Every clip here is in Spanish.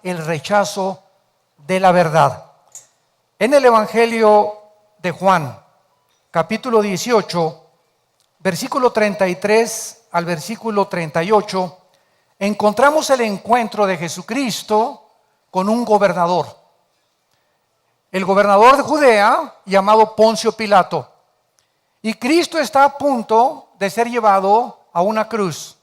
el rechazo de la verdad. En el Evangelio de Juan, capítulo 18, versículo 33 al versículo 38, encontramos el encuentro de Jesucristo con un gobernador. El gobernador de Judea, llamado Poncio Pilato. Y Cristo está a punto de ser llevado a una cruz.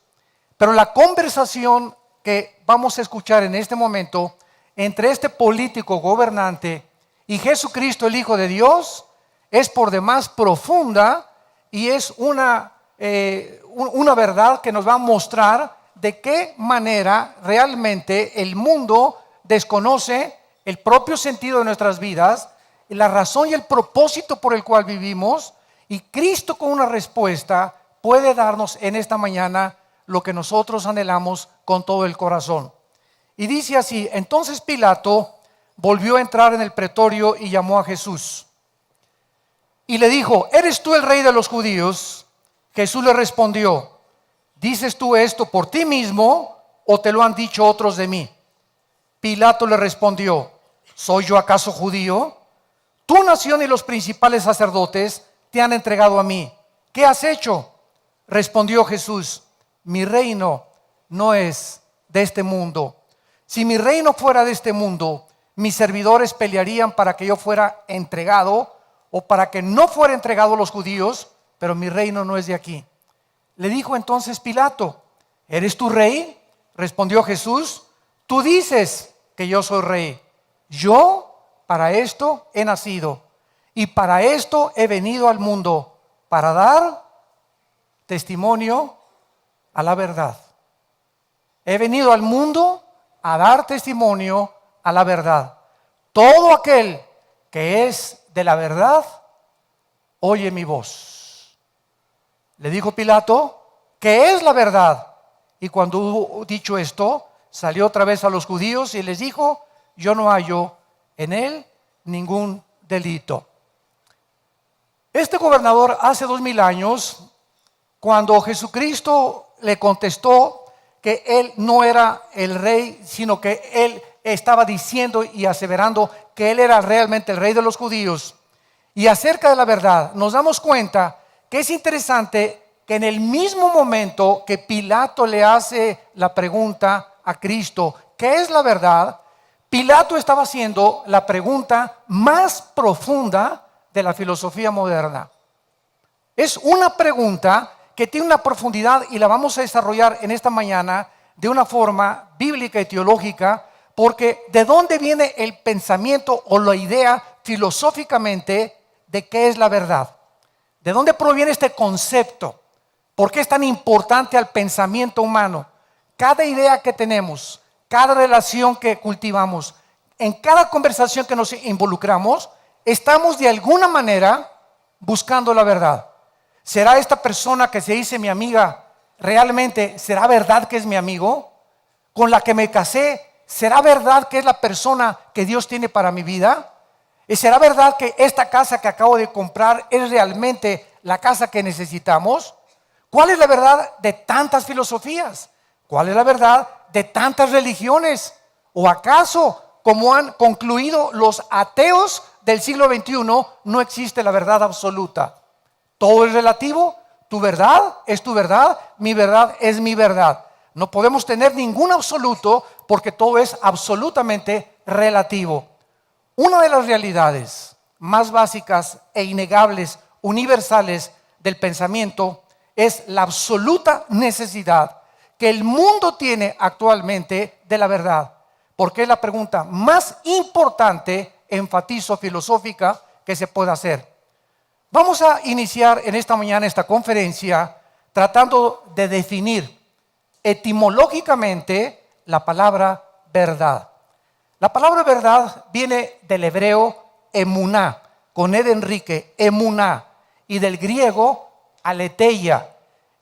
Pero la conversación que vamos a escuchar en este momento entre este político gobernante y Jesucristo, el Hijo de Dios, es por demás profunda y es una verdad que nos va a mostrar de qué manera realmente el mundo desconoce el propio sentido de nuestras vidas, la razón y el propósito por el cual vivimos, y Cristo con una respuesta puede darnos en esta mañana lo que nosotros anhelamos con todo el corazón. Y dice así: entonces Pilato volvió a entrar en el pretorio y llamó a Jesús. Y le dijo: ¿eres tú el rey de los judíos? Jesús le respondió: ¿dices tú esto por ti mismo o te lo han dicho otros de mí? Pilato le respondió: ¿soy yo acaso judío? Tu nación y los principales sacerdotes te han entregado a mí. ¿Qué has hecho? Respondió Jesús: mi reino no es de este mundo. Si mi reino fuera de este mundo, mis servidores pelearían para que yo fuera entregado o para que no fuera entregado a los judíos, pero mi reino no es de aquí. Le dijo entonces Pilato: ¿eres tú rey? Respondió Jesús: tú dices que yo soy rey. Yo para esto he nacido y para esto he venido al mundo, para dar testimonio a la verdad. He venido al mundo a dar testimonio a la verdad. Todo aquel que es de la verdad, oye mi voz. Le dijo Pilato: ¿qué es la verdad? Y cuando hubo dicho esto, salió otra vez a los judíos y les dijo: yo no hallo en él ningún delito. Este gobernador hace 2000 años, cuando Jesucristo le contestó que él no era el rey, sino que él estaba diciendo y aseverando que él era realmente el rey de los judíos, y acerca de la verdad, nos damos cuenta que es interesante que en el mismo momento que Pilato le hace la pregunta a Cristo: ¿qué es la verdad?, Pilato estaba haciendo la pregunta más profunda de la filosofía moderna. Es una pregunta que tiene una profundidad y la vamos a desarrollar en esta mañana de una forma bíblica y teológica, porque ¿de dónde viene el pensamiento o la idea filosóficamente de qué es la verdad? ¿De dónde proviene este concepto? ¿Por qué es tan importante al pensamiento humano? Cada idea que tenemos, cada relación que cultivamos, en cada conversación que nos involucramos, estamos de alguna manera buscando la verdad. ¿Será esta persona que se dice mi amiga realmente, será verdad que es mi amigo? ¿Con la que me casé, será verdad que es la persona que Dios tiene para mi vida? ¿Y será verdad que esta casa que acabo de comprar es realmente la casa que necesitamos? ¿Cuál es la verdad de tantas filosofías? ¿Cuál es la verdad de tantas religiones? ¿O acaso, como han concluido los ateos del siglo XXI, no existe la verdad absoluta? Todo es relativo. Tu verdad es tu verdad, mi verdad es mi verdad. No podemos tener ningún absoluto porque todo es absolutamente relativo. Una de las realidades más básicas e innegables, universales del pensamiento es la absoluta necesidad que el mundo tiene actualmente de la verdad, porque es la pregunta más importante, enfatizo, filosófica que se puede hacer. Vamos a iniciar en esta mañana esta conferencia tratando de definir etimológicamente la palabra verdad. La palabra verdad viene del hebreo emuná, con E de Enrique, emuná, y del griego aletheia.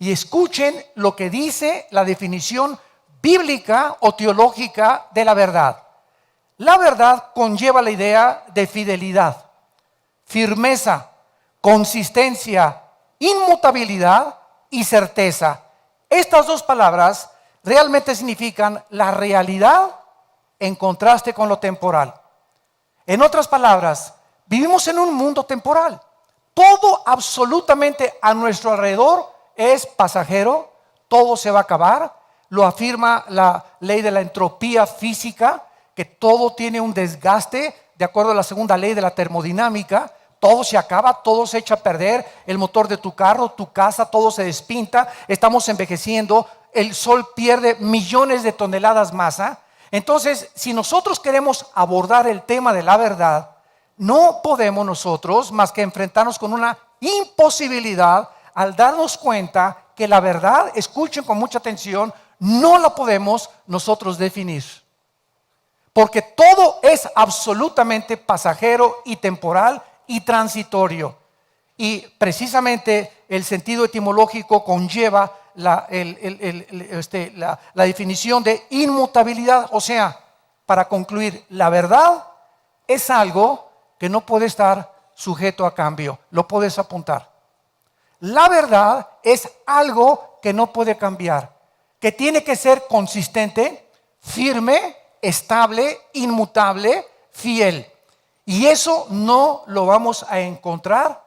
Y escuchen lo que dice la definición bíblica o teológica de la verdad. La verdad conlleva la idea de fidelidad, firmeza, consistencia, inmutabilidad y certeza. Estas dos palabras realmente significan la realidad en contraste con lo temporal. En otras palabras, vivimos en un mundo temporal. Todo absolutamente a nuestro alrededor es pasajero, todo se va a acabar. Lo afirma la ley de la entropía física, que todo tiene un desgaste, de acuerdo a la segunda ley de la termodinámica. Todo se acaba, todo se echa a perder, el motor de tu carro, tu casa, todo se despinta, estamos envejeciendo, el sol pierde millones de toneladas masa. Entonces, si nosotros queremos abordar el tema de la verdad, no podemos nosotros más que enfrentarnos con una imposibilidad al darnos cuenta que la verdad, escuchen con mucha atención, no la podemos nosotros definir. Porque todo es absolutamente pasajero y temporal y transitorio. Y precisamente el sentido etimológico conlleva la definición de inmutabilidad. O sea, para concluir, la verdad es algo que no puede estar sujeto a cambio. Lo puedes apuntar. La verdad es algo que no puede cambiar, que tiene que ser consistente, firme, estable, inmutable, fiel. Y eso no lo vamos a encontrar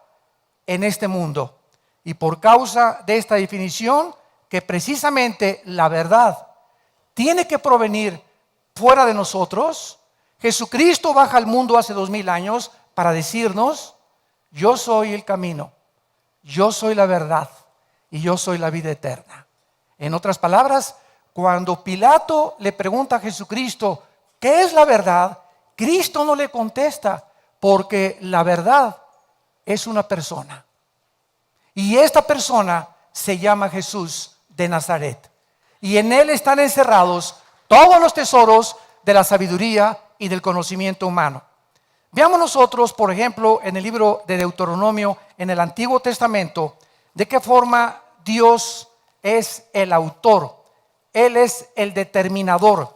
en este mundo. Y por causa de esta definición, que precisamente la verdad tiene que provenir fuera de nosotros, Jesucristo baja al mundo hace 2000 años para decirnos: yo soy el camino, yo soy la verdad y yo soy la vida eterna. En otras palabras, cuando Pilato le pregunta a Jesucristo ¿qué es la verdad?, Cristo no le contesta, porque la verdad es una persona. Y esta persona se llama Jesús de Nazaret. Y en él están encerrados todos los tesoros de la sabiduría y del conocimiento humano. Veamos nosotros, por ejemplo, en el libro de Deuteronomio, en el Antiguo Testamento, de qué forma Dios es el autor. Él es el determinador,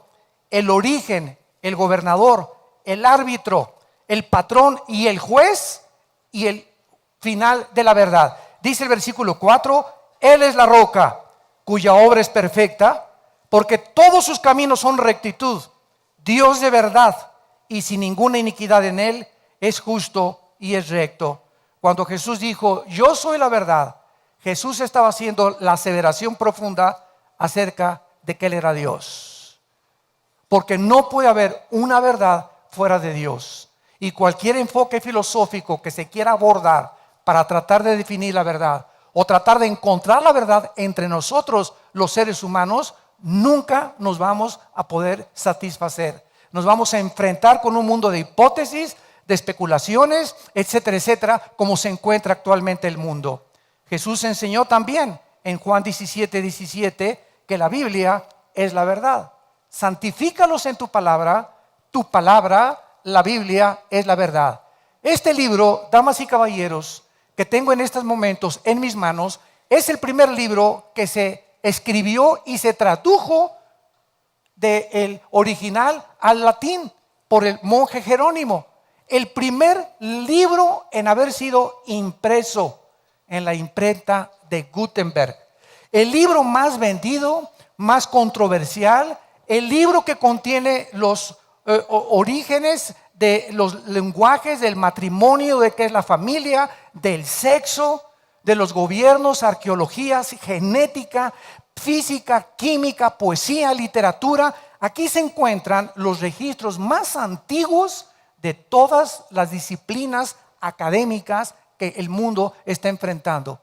el origen, el gobernador, el árbitro, el patrón y el juez y el final de la verdad. Dice el versículo 4, Él es la roca cuya obra es perfecta, porque todos sus caminos son rectitud. Dios de verdad y sin ninguna iniquidad en Él, es justo y es recto. Cuando Jesús dijo, yo soy la verdad, Jesús estaba haciendo la aseveración profunda acerca de que Él era Dios. Porque no puede haber una verdad fuera de Dios. Y cualquier enfoque filosófico que se quiera abordar para tratar de definir la verdad o tratar de encontrar la verdad entre nosotros los seres humanos, nunca nos vamos a poder satisfacer. Nos vamos a enfrentar con un mundo de hipótesis, de especulaciones, etcétera, etcétera, como se encuentra actualmente el mundo. Jesús enseñó también en Juan 17:17 que la Biblia es la verdad. Santifícalos en tu palabra, la Biblia es la verdad. Este libro, damas y caballeros, que tengo en estos momentos en mis manos, es el primer libro que se escribió y se tradujo del original al latín por el monje Jerónimo. El primer libro en haber sido impreso en la imprenta de Gutenberg. El libro más vendido, más controversial, el libro que contiene los orígenes de los lenguajes del matrimonio, de qué es la familia, del sexo, de los gobiernos, arqueologías, genética, física, química, poesía, literatura. Aquí se encuentran los registros más antiguos de todas las disciplinas académicas que el mundo está enfrentando.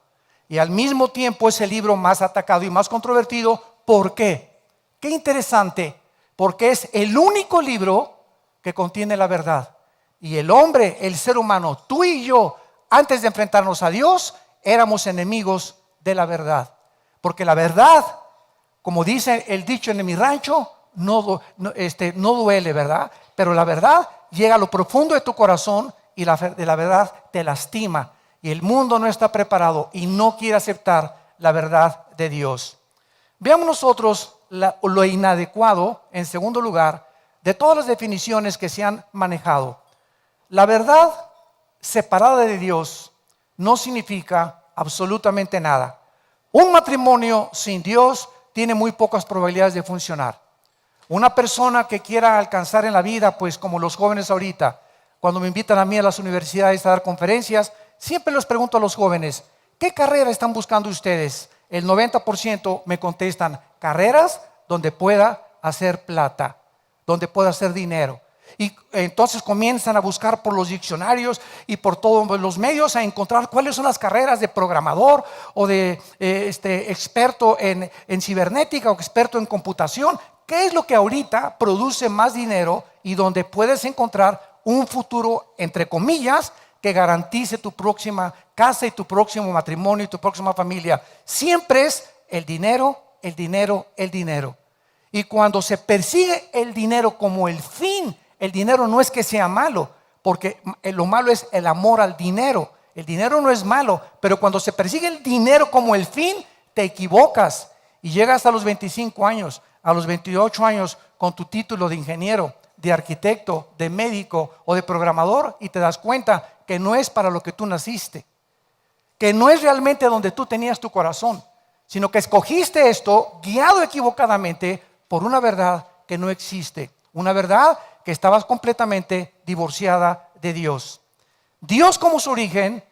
Y al mismo tiempo es el libro más atacado y más controvertido. ¿Por qué? Qué interesante, porque es el único libro que contiene la verdad. Y el hombre, el ser humano, tú y yo, antes de enfrentarnos a Dios, éramos enemigos de la verdad. Porque la verdad, como dice el dicho en mi rancho, no duele, ¿verdad? Pero la verdad llega a lo profundo de tu corazón y la verdad te lastima. Y el mundo no está preparado y no quiere aceptar la verdad de Dios. Veamos nosotros lo inadecuado, en segundo lugar, de todas las definiciones que se han manejado. La verdad separada de Dios no significa absolutamente nada. Un matrimonio sin Dios tiene muy pocas probabilidades de funcionar. Una persona que quiera alcanzar en la vida, pues como los jóvenes ahorita, cuando me invitan a mí a las universidades a dar conferencias, siempre les pregunto a los jóvenes, ¿qué carrera están buscando ustedes? El 90% me contestan, carreras donde pueda hacer plata, donde pueda hacer dinero. Y entonces comienzan a buscar por los diccionarios y por todos los medios a encontrar cuáles son las carreras de programador o de experto en cibernética o experto en computación. ¿Qué es lo que ahorita produce más dinero y donde puedes encontrar un futuro, entre comillas, que garantice tu próxima casa y tu próximo matrimonio y tu próxima familia? Siempre es el dinero, el dinero, el dinero. Y cuando se persigue el dinero como el fin, el dinero no es que sea malo, porque lo malo es el amor al dinero. El dinero no es malo, pero cuando se persigue el dinero como el fin, te equivocas y llegas a los 25 años, a los 28 años con tu título de ingeniero, de arquitecto, de médico o de programador y te das cuenta que no es para lo que tú naciste, que no es realmente donde tú tenías tu corazón, sino que escogiste esto guiado equivocadamente por una verdad que no existe, una verdad que estabas completamente divorciada de Dios. Dios como su origen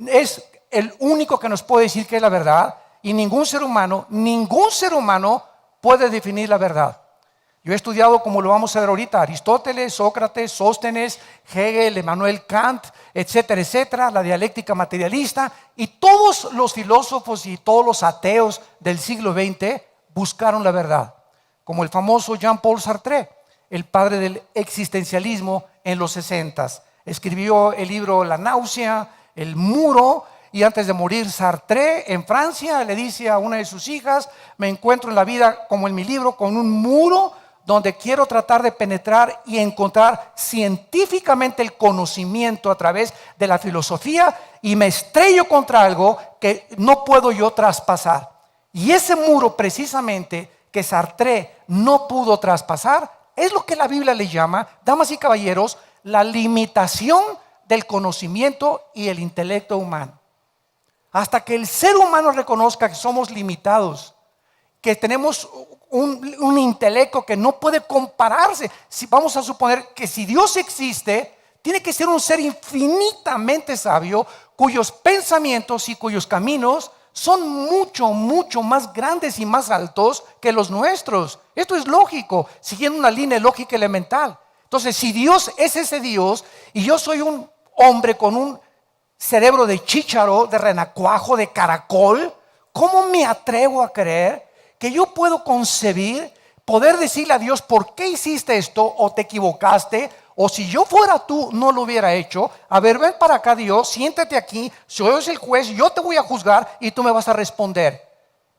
es el único que nos puede decir que es la verdad y ningún ser humano puede definir la verdad. Yo he estudiado, como lo vamos a ver ahorita, Aristóteles, Sócrates, Sóstenes, Hegel, Emmanuel Kant, etcétera, etcétera, la dialéctica materialista, y todos los filósofos y todos los ateos del siglo XX buscaron la verdad, como el famoso Jean-Paul Sartre, el padre del existencialismo en los 60s. Escribió el libro La náusea, El muro, y antes de morir Sartre en Francia le dice a una de sus hijas, me encuentro en la vida como en mi libro con un muro donde quiero tratar de penetrar y encontrar científicamente el conocimiento a través de la filosofía y me estrello contra algo que no puedo yo traspasar. Y ese muro precisamente que Sartre no pudo traspasar es lo que la Biblia le llama, damas y caballeros, la limitación del conocimiento y el intelecto humano. Hasta que el ser humano reconozca que somos limitados, que tenemos un intelecto que no puede compararse. Si vamos a suponer que si Dios existe, tiene que ser un ser infinitamente sabio, cuyos pensamientos y cuyos caminos son mucho, mucho más grandes y más altos que los nuestros. Esto es lógico, siguiendo una línea lógica elemental. Entonces, si Dios es ese Dios y yo soy un hombre con un cerebro de chícharo, de renacuajo, de caracol, ¿cómo me atrevo a creer que yo puedo concebir, poder decirle a Dios por qué hiciste esto o te equivocaste? O si yo fuera tú, no lo hubiera hecho. A ver, ven para acá, Dios, siéntate aquí, soy el juez, yo te voy a juzgar y tú me vas a responder.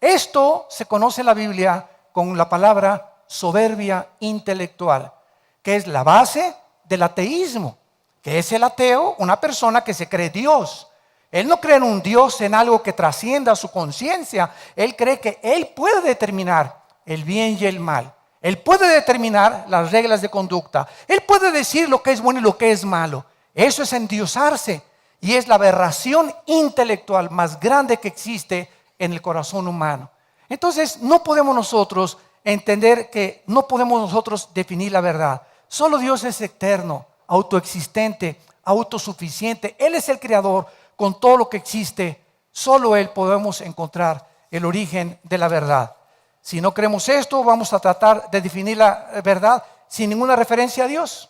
Esto se conoce en la Biblia con la palabra soberbia intelectual, que es la base del ateísmo. Que es el ateo, una persona que se cree Dios. Él no cree en un Dios, en algo que trascienda su conciencia. Él cree que Él puede determinar el bien y el mal. Él puede determinar las reglas de conducta. Él puede decir lo que es bueno y lo que es malo. Eso es endiosarse y es la aberración intelectual más grande que existe en el corazón humano. Entonces no podemos nosotros entender que no podemos nosotros definir la verdad. Solo Dios es eterno, autoexistente, autosuficiente. Él es el creador con todo lo que existe. Solo Él podemos encontrar el origen de la verdad. Si no creemos esto, vamos a tratar de definir la verdad sin ninguna referencia a Dios.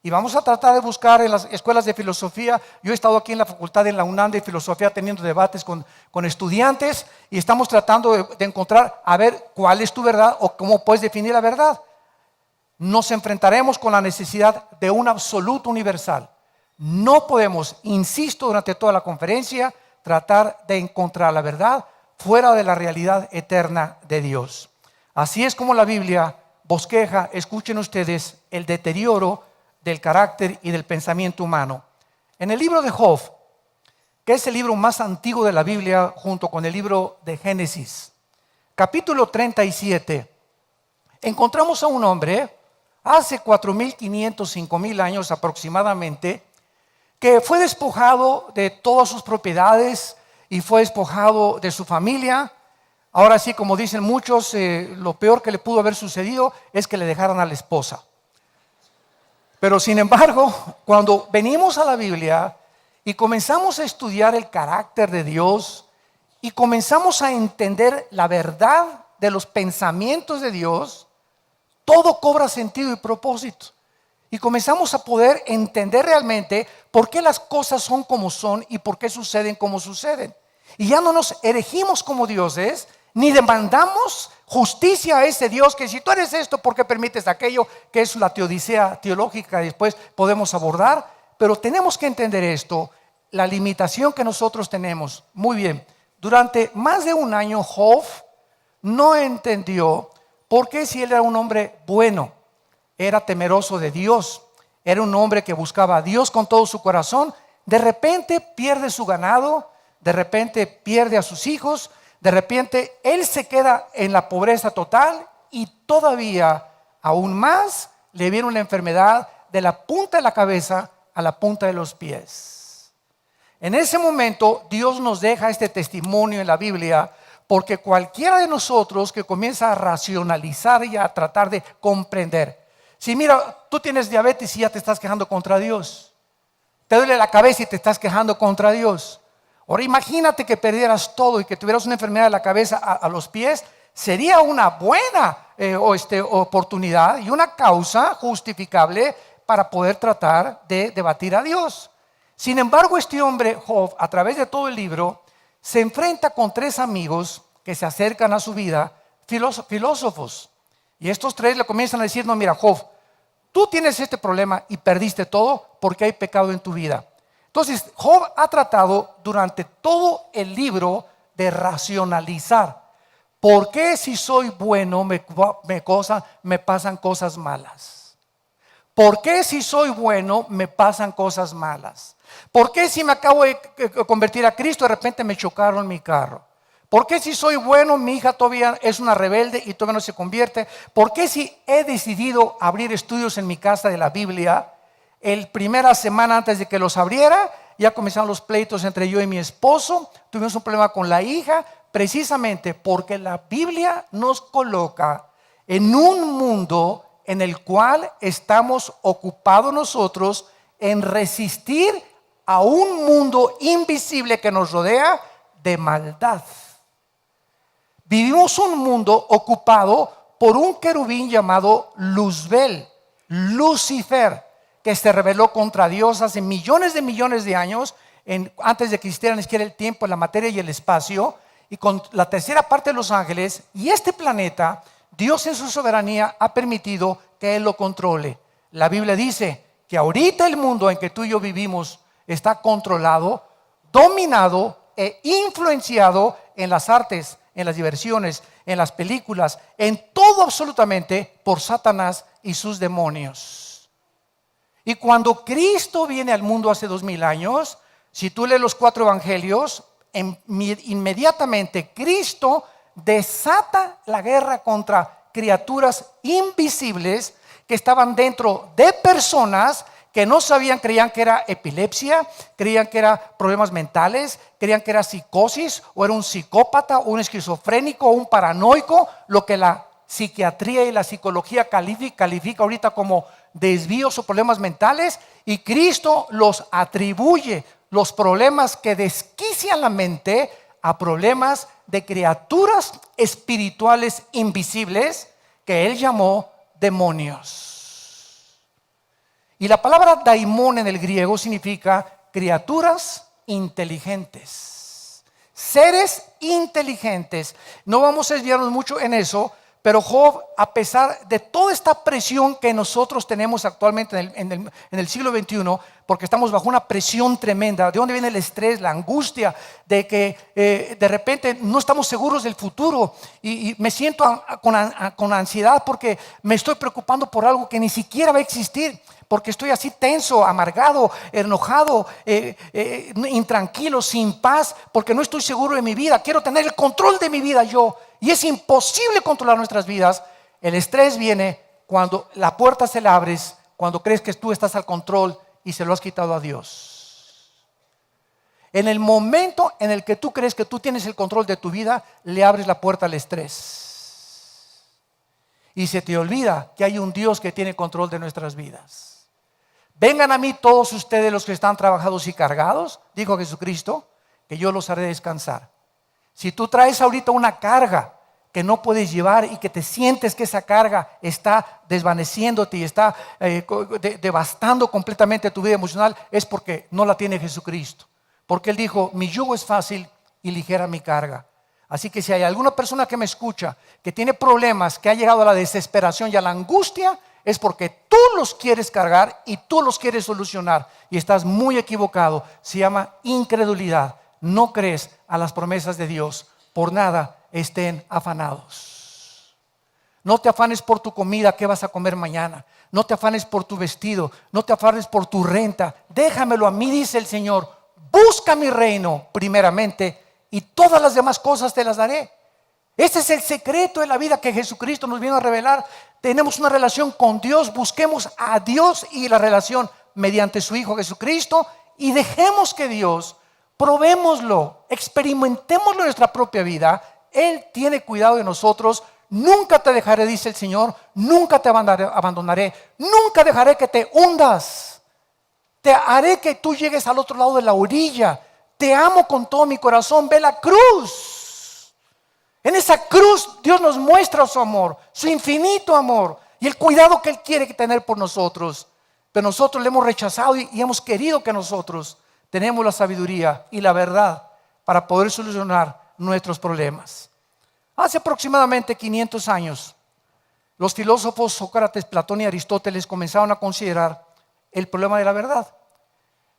Y vamos a tratar de buscar en las escuelas de filosofía. Yo he estado aquí en la facultad, en la UNAM de filosofía, teniendo debates con estudiantes y estamos tratando de encontrar, a ver, cuál es tu verdad o cómo puedes definir la verdad. Nos enfrentaremos con la necesidad de un absoluto universal. No podemos, insisto durante toda la conferencia, tratar de encontrar la verdad fuera de la realidad eterna de Dios. Así es como la Biblia bosqueja, escuchen ustedes, el deterioro del carácter y del pensamiento humano. En el libro de Job, que es el libro más antiguo de la Biblia junto con el libro de Génesis, capítulo 37, encontramos a un hombre hace 4.500, 5.000 años aproximadamente, que fue despojado de todas sus propiedades y fue despojado de su familia. Ahora sí, como dicen muchos, lo peor que le pudo haber sucedido es que le dejaran a la esposa. Pero sin embargo, cuando venimos a la Biblia y comenzamos a estudiar el carácter de Dios y comenzamos a entender la verdad de los pensamientos de Dios, todo cobra sentido y propósito. Y comenzamos a poder entender realmente por qué las cosas son como son y por qué suceden como suceden. Y ya no nos erigimos como dioses, ni demandamos justicia a ese Dios que si tú eres esto, ¿por qué permites aquello? Que es la teodicea teológica y después podemos abordar. Pero tenemos que entender esto, la limitación que nosotros tenemos. Muy bien, durante más de un año Job no entendió por qué si él era un hombre bueno, era temeroso de Dios, era un hombre que buscaba a Dios con todo su corazón, de repente pierde su ganado, de repente pierde a sus hijos, de repente él se queda en la pobreza total y todavía aún más le viene una enfermedad de la punta de la cabeza a la punta de los pies. En ese momento Dios nos deja este testimonio en la Biblia, porque cualquiera de nosotros que comienza a racionalizar y a tratar de comprender, si mira, tú tienes diabetes y ya te estás quejando contra Dios, te duele la cabeza y te estás quejando contra Dios. Ahora imagínate que perdieras todo y que tuvieras una enfermedad de la cabeza a los pies, sería una buena oportunidad y una causa justificable para poder tratar de debatir a Dios. Sin embargo, este hombre Job, a través de todo el libro, se enfrenta con tres amigos que se acercan a su vida, filósofos. Y estos tres le comienzan a decir, no, mira Job, tú tienes este problema y perdiste todo porque hay pecado en tu vida. Entonces, Job ha tratado durante todo el libro de racionalizar. ¿Por qué si soy bueno me pasan cosas malas? ¿Por qué si soy bueno me pasan cosas malas? ¿Por qué si me acabo de convertir a Cristo de repente me chocaron mi carro? ¿Por qué si soy bueno mi hija todavía es una rebelde y todavía no se convierte? ¿Por qué si he decidido abrir estudios en mi casa de la Biblia, el primera semana antes de que los abriera, ya comenzaron los pleitos entre yo y mi esposo, tuvimos un problema con la hija, precisamente porque la Biblia nos coloca en un mundo en el cual estamos ocupados nosotros en resistir a un mundo invisible que nos rodea de maldad. Vivimos un mundo ocupado por un querubín llamado Luzbel, Lucifer, que se rebeló contra Dios hace millones de años, antes de que existiera ni siquiera el tiempo, la materia y el espacio, y con la tercera parte de los ángeles. Y este planeta, Dios en su soberanía ha permitido que Él lo controle. La Biblia dice que ahorita el mundo en que tú y yo vivimos está controlado, dominado e influenciado en las artes, en las diversiones, en las películas, en todo absolutamente por Satanás y sus demonios. Y cuando Cristo viene al mundo hace 2000 años, si tú lees los 4 evangelios, inmediatamente Cristo desata la guerra contra criaturas invisibles que estaban dentro de personas que no sabían, creían que era epilepsia, creían que era problemas mentales, creían que era psicosis, o era un psicópata, o un esquizofrénico, o un paranoico, lo que la psiquiatría y la psicología califica ahorita como desvíos o problemas mentales, y Cristo los atribuye, los problemas que desquician la mente, a problemas de criaturas espirituales invisibles que Él llamó demonios. Y la palabra daimón en el griego significa criaturas inteligentes, seres inteligentes. No vamos a desviarnos mucho en eso, pero Job, a pesar de toda esta presión que nosotros tenemos actualmente en el siglo XXI, porque estamos bajo una presión tremenda, ¿de dónde viene el estrés, la angustia? De que de repente no estamos seguros del futuro y me siento con ansiedad porque me estoy preocupando por algo que ni siquiera va a existir, porque estoy así tenso, amargado, enojado, intranquilo, sin paz, porque no estoy seguro de mi vida. Quiero tener el control de mi vida yo, y es imposible controlar nuestras vidas. El estrés viene cuando la puerta se la abres, cuando crees que tú estás al control y se lo has quitado a Dios. En el momento en el que tú crees que tú tienes el control de tu vida, le abres la puerta al estrés. Y se te olvida que hay un Dios que tiene control de nuestras vidas. Vengan a mí todos ustedes los que están trabajados y cargados, dijo Jesucristo, que yo los haré descansar. Si tú traes ahorita una carga que no puedes llevar y que te sientes que esa carga está desvaneciéndote y está devastando completamente tu vida emocional, es porque no la tiene Jesucristo. Porque Él dijo, mi yugo es fácil y ligera mi carga. Así que si hay alguna persona que me escucha que tiene problemas, que ha llegado a la desesperación y a la angustia, es porque tú los quieres cargar y tú los quieres solucionar. Y estás muy equivocado. Se llama incredulidad. No crees a las promesas de Dios. Por nada estén afanados. No te afanes por tu comida, ¿qué vas a comer mañana? No te afanes por tu vestido, no te afanes por tu renta. Déjamelo a mí, dice el Señor. Busca mi reino primeramente y todas las demás cosas te las daré. Ese es el secreto de la vida que Jesucristo nos vino a revelar. Tenemos una relación con Dios, busquemos a Dios y la relación mediante su Hijo Jesucristo y dejemos que Dios, probémoslo, experimentémoslo en nuestra propia vida. Él tiene cuidado de nosotros. Nunca te dejaré, dice el Señor, nunca te abandonaré, nunca dejaré que te hundas. Te haré que tú llegues al otro lado de la orilla. Te amo con todo mi corazón. Ve la cruz. En esa cruz Dios nos muestra su amor, su infinito amor y el cuidado que Él quiere tener por nosotros. Pero nosotros le hemos rechazado y hemos querido que nosotros tenemos la sabiduría y la verdad para poder solucionar nuestros problemas. Hace aproximadamente 500 años, los filósofos Sócrates, Platón y Aristóteles comenzaron a considerar el problema de la verdad.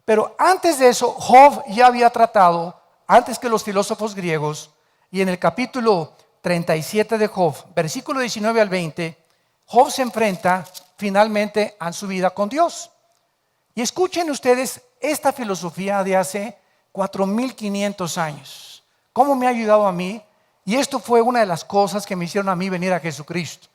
Pero antes de eso, Job ya había tratado, antes que los filósofos griegos, y en el capítulo 37 de Job, versículo 19 al 20, Job se enfrenta finalmente a su vida con Dios. Y escuchen ustedes esta filosofía de hace 4500 años. ¿Cómo me ha ayudado a mí? Y esto fue una de las cosas que me hicieron a mí venir a Jesucristo.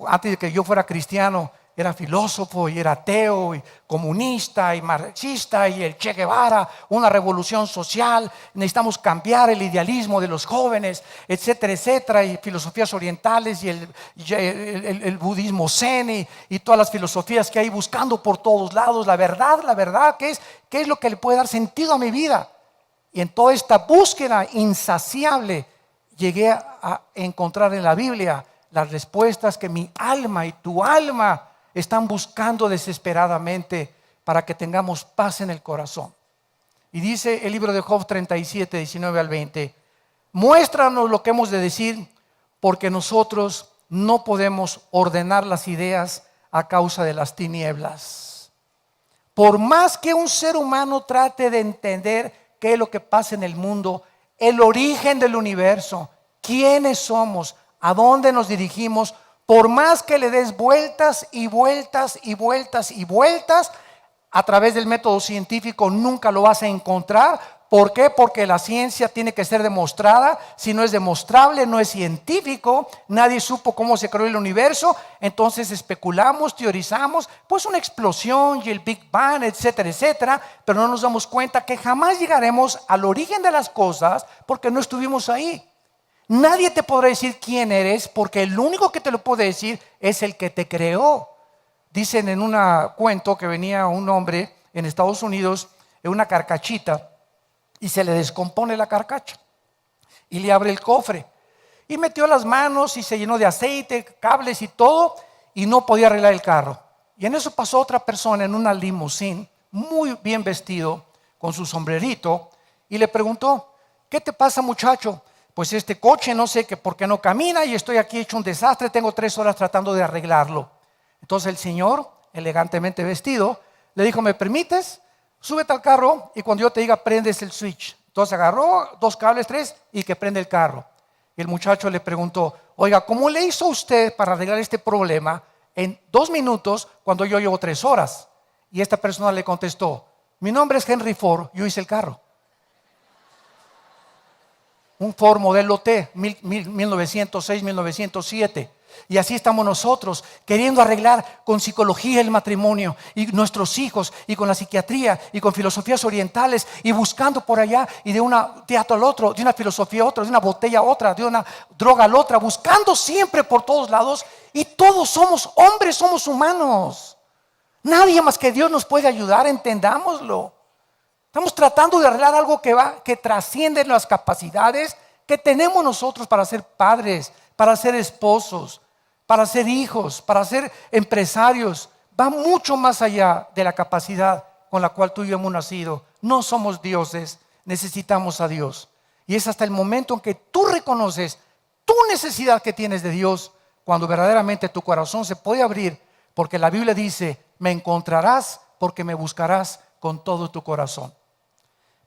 Antes de que yo fuera cristiano, era filósofo y era ateo y comunista y marxista y el Che Guevara, una revolución social, necesitamos cambiar el idealismo de los jóvenes, etcétera, etcétera, y filosofías orientales y el budismo zen y todas las filosofías que hay buscando por todos lados la verdad, ¿qué es lo que le puede dar sentido a mi vida? Y en toda esta búsqueda insaciable llegué a encontrar en la Biblia las respuestas que mi alma y tu alma están buscando desesperadamente para que tengamos paz en el corazón. Y dice el libro de Job 37, 19 al 20, muéstranos lo que hemos de decir, porque nosotros no podemos ordenar las ideas a causa de las tinieblas. Por más que un ser humano trate de entender qué es lo que pasa en el mundo, el origen del universo, quiénes somos, a dónde nos dirigimos, por más que le des vueltas y vueltas y vueltas y vueltas, a través del método científico nunca lo vas a encontrar. ¿Por qué? Porque la ciencia tiene que ser demostrada. Si no es demostrable, no es científico. Nadie supo cómo se creó el universo. Entonces especulamos, teorizamos, pues una explosión y el Big Bang, etcétera, etcétera. Pero no nos damos cuenta que jamás llegaremos al origen de las cosas porque no estuvimos ahí. Nadie te podrá decir quién eres porque el único que te lo puede decir es el que te creó. Dicen en un cuento que venía un hombre en Estados Unidos en una carcachita y se le descompone la carcacha y le abre el cofre y metió las manos y se llenó de aceite, cables y todo y no podía arreglar el carro. Y en eso pasó otra persona en una limusín muy bien vestido con su sombrerito y le preguntó, ¿qué te pasa, muchacho? Pues este coche no sé por qué no camina y estoy aquí hecho un desastre, tengo 3 horas tratando de arreglarlo. Entonces el señor, elegantemente vestido, le dijo, ¿me permites? Súbete al carro y cuando yo te diga prendes el switch. Entonces agarró 2 cables, 3 y que prende el carro. Y el muchacho le preguntó, oiga, ¿cómo le hizo usted para arreglar este problema en 2 minutos cuando yo llevo 3 horas? Y esta persona le contestó, mi nombre es Henry Ford, yo hice el carro. Un Ford modelo T, 1906, 1907. Y así estamos nosotros, queriendo arreglar con psicología el matrimonio y nuestros hijos, y con la psiquiatría y con filosofías orientales, y buscando por allá y de un teatro al otro, de una filosofía a otra, de una botella a otra, de una droga a la otra, buscando siempre por todos lados. Y todos somos hombres, somos humanos. Nadie más que Dios nos puede ayudar, entendámoslo. Estamos tratando de arreglar algo que trasciende las capacidades que tenemos nosotros para ser padres, para ser esposos, para ser hijos, para ser empresarios. Va mucho más allá de la capacidad con la cual tú y yo hemos nacido. No somos dioses, necesitamos a Dios. Y es hasta el momento en que tú reconoces tu necesidad que tienes de Dios, cuando verdaderamente tu corazón se puede abrir, porque la Biblia dice: me encontrarás porque me buscarás con todo tu corazón.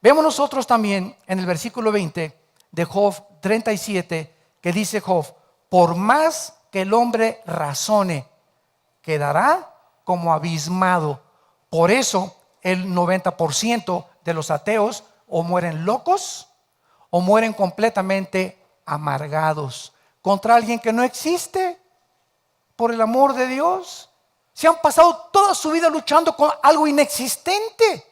Vemos nosotros también en el versículo 20 de Job 37, que dice Job: por más que el hombre razone, quedará como abismado. Por eso el 90% de los ateos o mueren locos o mueren completamente amargados contra alguien que no existe. Por el amor de Dios, se han pasado toda su vida luchando con algo inexistente.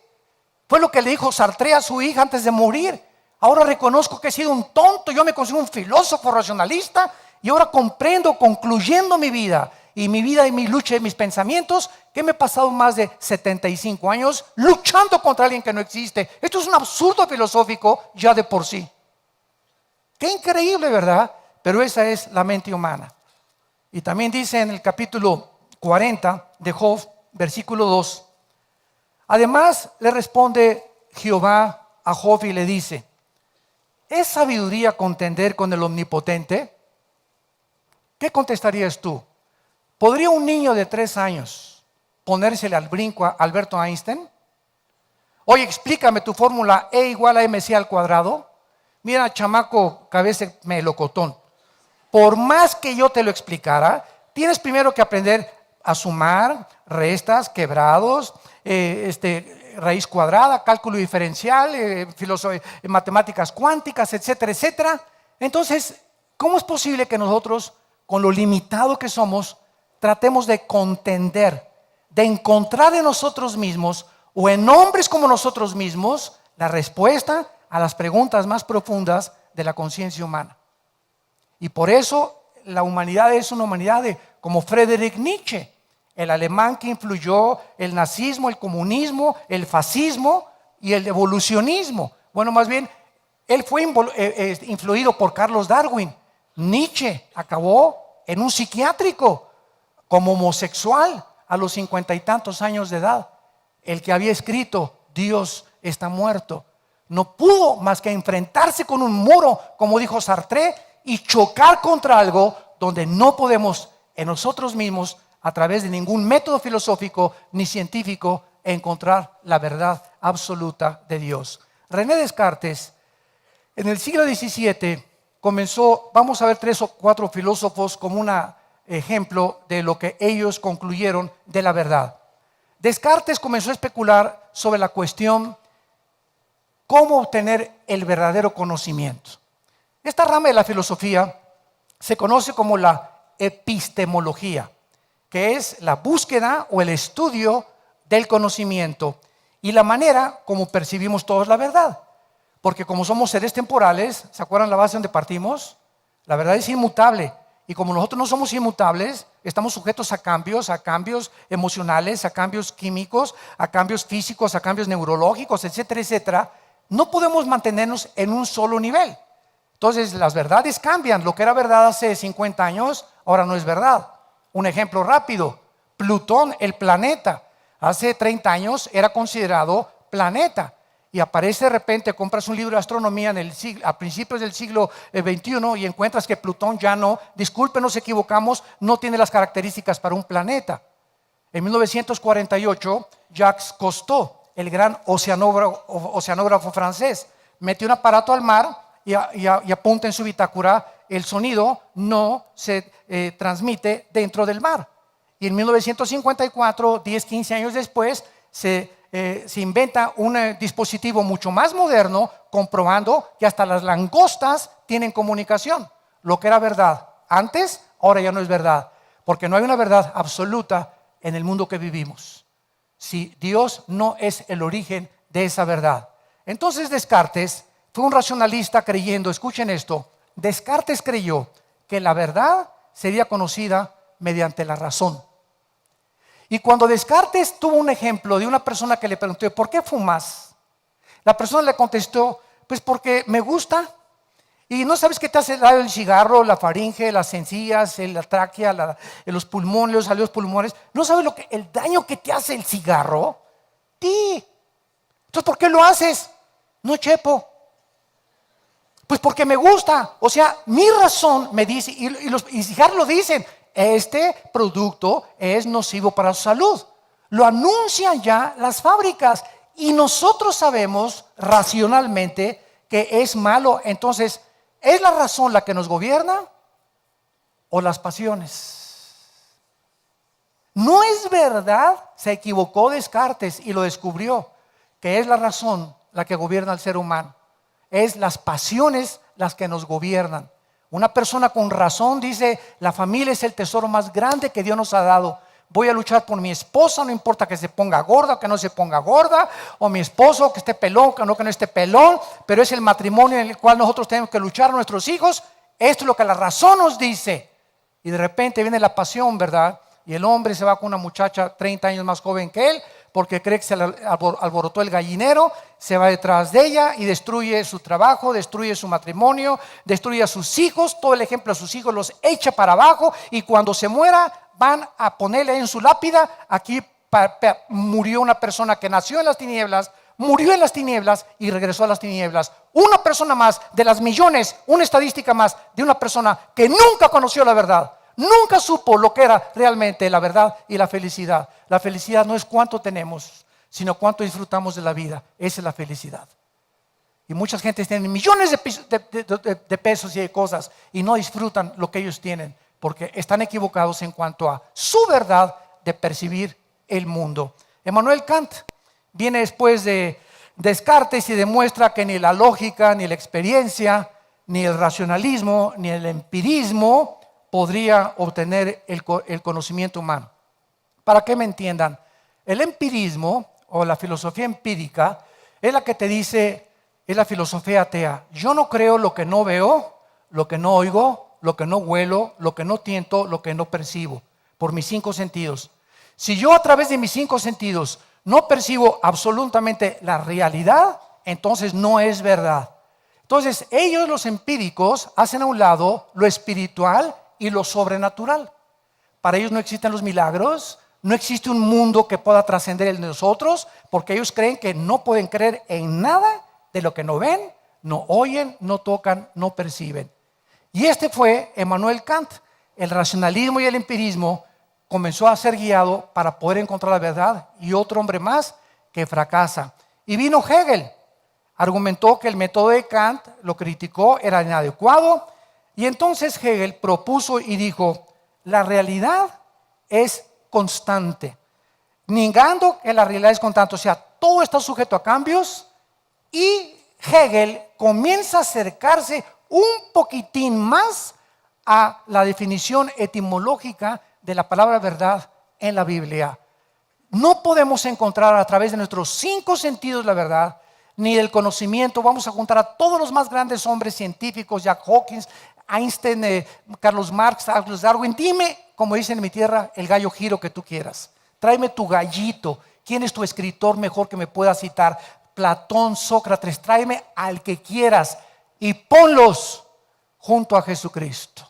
Fue lo que le dijo Sartre a su hija antes de morir: ahora reconozco que he sido un tonto, yo me considero un filósofo racionalista, y ahora comprendo, concluyendo mi vida y mi lucha y mis pensamientos, que me he pasado más de 75 años luchando contra alguien que no existe. Esto es un absurdo filosófico ya de por sí. Qué increíble, ¿verdad? Pero esa es la mente humana. Y también dice en el capítulo 40 de Job, versículo 2: además le responde Jehová a Job y le dice: ¿es sabiduría contender con el Omnipotente? ¿Qué contestarías tú? ¿Podría un niño de 3 años ponérsele al brinco a Alberto Einstein? Oye, explícame tu fórmula E igual a MC al cuadrado. Mira, chamaco, cabeza melocotón, por más que yo te lo explicara, tienes primero que aprender a sumar, restas, quebrados, raíz cuadrada, cálculo diferencial, matemáticas cuánticas, etcétera, etcétera. Entonces, ¿cómo es posible que nosotros, con lo limitado que somos, tratemos de contender, de encontrar en nosotros mismos o en hombres como nosotros mismos la respuesta a las preguntas más profundas de la conciencia humana? Y por eso la humanidad es una humanidad como Friedrich Nietzsche, el alemán que influyó el nazismo, el comunismo, el fascismo y el evolucionismo. Bueno, más bien, él fue influido por Carlos Darwin. Nietzsche acabó en un psiquiátrico como homosexual a los 50 y tantos años de edad. El que había escrito Dios está muerto no pudo más que enfrentarse con un muro, como dijo Sartre, y chocar contra algo donde no podemos en nosotros mismos, a través de ningún método filosófico ni científico, encontrar la verdad absoluta de Dios. René Descartes, en el siglo XVII, comenzó, vamos a ver 3 o 4 filósofos como un ejemplo de lo que ellos concluyeron de la verdad. Descartes comenzó a especular sobre la cuestión cómo obtener el verdadero conocimiento. Esta rama de la filosofía se conoce como la epistemología, que es la búsqueda o el estudio del conocimiento y la manera como percibimos todos la verdad. Porque como somos seres temporales, ¿se acuerdan la base donde partimos? La verdad es inmutable. Y como nosotros no somos inmutables, estamos sujetos a cambios emocionales, a cambios químicos, a cambios físicos, a cambios neurológicos, etcétera, etcétera. No podemos mantenernos en un solo nivel. Entonces las verdades cambian. Lo que era verdad hace 50 años, ahora no es verdad. Un ejemplo rápido: Plutón, el planeta, hace 30 años era considerado planeta. Y aparece de repente, compras un libro de astronomía a principios del siglo XXI y encuentras que Plutón ya no, disculpe, nos equivocamos, no tiene las características para un planeta. En 1948, Jacques Cousteau, el gran oceanógrafo francés, metió un aparato al mar y apunta en su bitácora: el sonido no se transmite dentro del mar. Y en 1954, 10, 15 años después, se inventa un dispositivo mucho más moderno, comprobando que hasta las langostas tienen comunicación. Lo que era verdad antes, ahora ya no es verdad, porque no hay una verdad absoluta en el mundo que vivimos. Si Dios no es el origen de esa verdad. Entonces Descartes fue un racionalista creyendo, escuchen esto, Descartes creyó que la verdad sería conocida mediante la razón. Y cuando Descartes tuvo un ejemplo de una persona que le preguntó, ¿por qué fumas? La persona le contestó, pues porque me gusta. Y no sabes qué te hace daño el cigarro, la faringe, las encías, la tráquea, los pulmones, los pulmones. ¿No sabes el daño que te hace el cigarro? Sí. Entonces, ¿por qué lo haces? No, chepo. Pues porque me gusta. O sea, mi razón me dice, y los cigarros lo dicen, este producto es nocivo para su salud. Lo anuncian ya las fábricas y nosotros sabemos racionalmente que es malo. Entonces, ¿es la razón la que nos gobierna o las pasiones? No es verdad, se equivocó Descartes y lo descubrió, que es la razón la que gobierna al ser humano. Es las pasiones las que nos gobiernan. Una persona con razón dice, la familia es el tesoro más grande que Dios nos ha dado. Voy a luchar por mi esposa, no importa que se ponga gorda o que no se ponga gorda, o mi esposo que esté pelón, que no esté pelón, pero es el matrimonio en el cual nosotros tenemos que luchar a nuestros hijos. Esto es lo que la razón nos dice. Y de repente viene la pasión, ¿verdad? Y el hombre se va con una muchacha 30 años más joven que él, porque cree que se le alborotó el gallinero, se va detrás de ella y destruye su trabajo, destruye su matrimonio, destruye a sus hijos, todo el ejemplo a sus hijos los echa para abajo, y cuando se muera van a ponerle en su lápida, aquí murió una persona que nació en las tinieblas, murió en las tinieblas y regresó a las tinieblas. Una persona más de las millones, una estadística más de una persona que nunca conoció la verdad. Nunca supo lo que era realmente la verdad y la felicidad. La felicidad no es cuánto tenemos, sino cuánto disfrutamos de la vida. Esa es la felicidad. Y muchas gentes tienen millones de pesos y de cosas y no disfrutan lo que ellos tienen, porque están equivocados en cuanto a su verdad de percibir el mundo. Immanuel Kant viene después de Descartes y demuestra que ni la lógica, ni la experiencia, ni el racionalismo, ni el empirismo podría obtener el conocimiento humano. Para que me entiendan, el empirismo o la filosofía empírica es la que te dice, es la filosofía atea. Yo no creo lo que no veo, lo que no oigo, lo que no huelo, lo que no tiento, lo que no percibo, por mis 5 sentidos. Si yo a través de mis 5 sentidos no percibo absolutamente la realidad, entonces no es verdad. Entonces ellos, los empíricos, hacen a un lado lo espiritual y lo sobrenatural. Para ellos no existen los milagros, no existe un mundo que pueda trascender el de nosotros, porque ellos creen que no pueden creer en nada de lo que no ven, no oyen, no tocan, no perciben. Y este fue Immanuel Kant. El racionalismo y el empirismo comenzó a ser guiado para poder encontrar la verdad, y otro hombre más que fracasa. Y vino Hegel, argumentó que el método de Kant, lo criticó, era inadecuado. Y entonces Hegel propuso y dijo, la realidad es constante, negando que la realidad es constante, o sea, todo está sujeto a cambios. Y Hegel comienza a acercarse un poquitín más a la definición etimológica de la palabra verdad en la Biblia. No podemos encontrar a través de nuestros 5 sentidos la verdad, ni del conocimiento. Vamos a juntar a todos los más grandes hombres científicos, Jack Hawkins, Einstein, Carlos Marx, Charles Darwin. Dime, como dicen en mi tierra, el gallo giro que tú quieras. Tráeme tu gallito. ¿Quién es tu escritor mejor que me pueda citar? Platón, Sócrates. Tráeme al que quieras y ponlos junto a Jesucristo.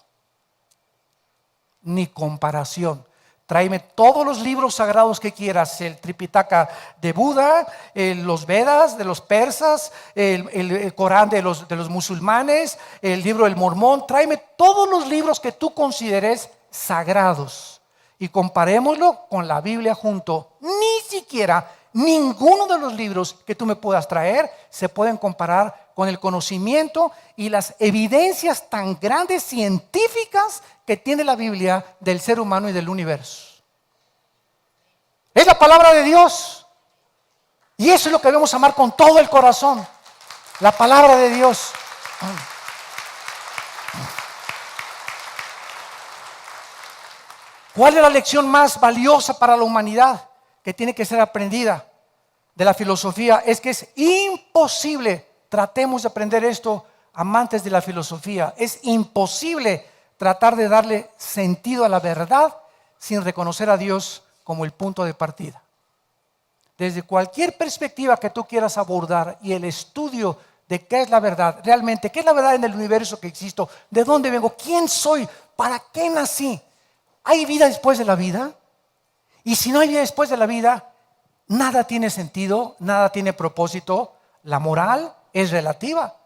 Ni comparación. Tráeme todos los libros sagrados que quieras, el Tripitaka de Buda, los Vedas de los persas, el Corán de los musulmanes, el libro del Mormón. Tráeme todos los libros que tú consideres sagrados y comparémoslo con la Biblia junto. Ni siquiera ninguno de los libros que tú me puedas traer se pueden comparar con el conocimiento y las evidencias tan grandes científicas que tiene la Biblia del ser humano y del universo. Es la palabra de Dios, y eso es lo que debemos amar con todo el corazón, la palabra de Dios. ¿Cuál es la lección más valiosa para la humanidad que tiene que ser aprendida de la filosofía? Es que es imposible, tratemos de aprender esto, amantes de la filosofía, es imposible tratar de darle sentido a la verdad sin reconocer a Dios como el punto de partida. Desde cualquier perspectiva que tú quieras abordar y el estudio de qué es la verdad, realmente, qué es la verdad en el universo que existo, de dónde vengo, quién soy, para qué nací. ¿Hay vida después de la vida? Y si no hay vida después de la vida, nada tiene sentido, nada tiene propósito. La moral es relativa,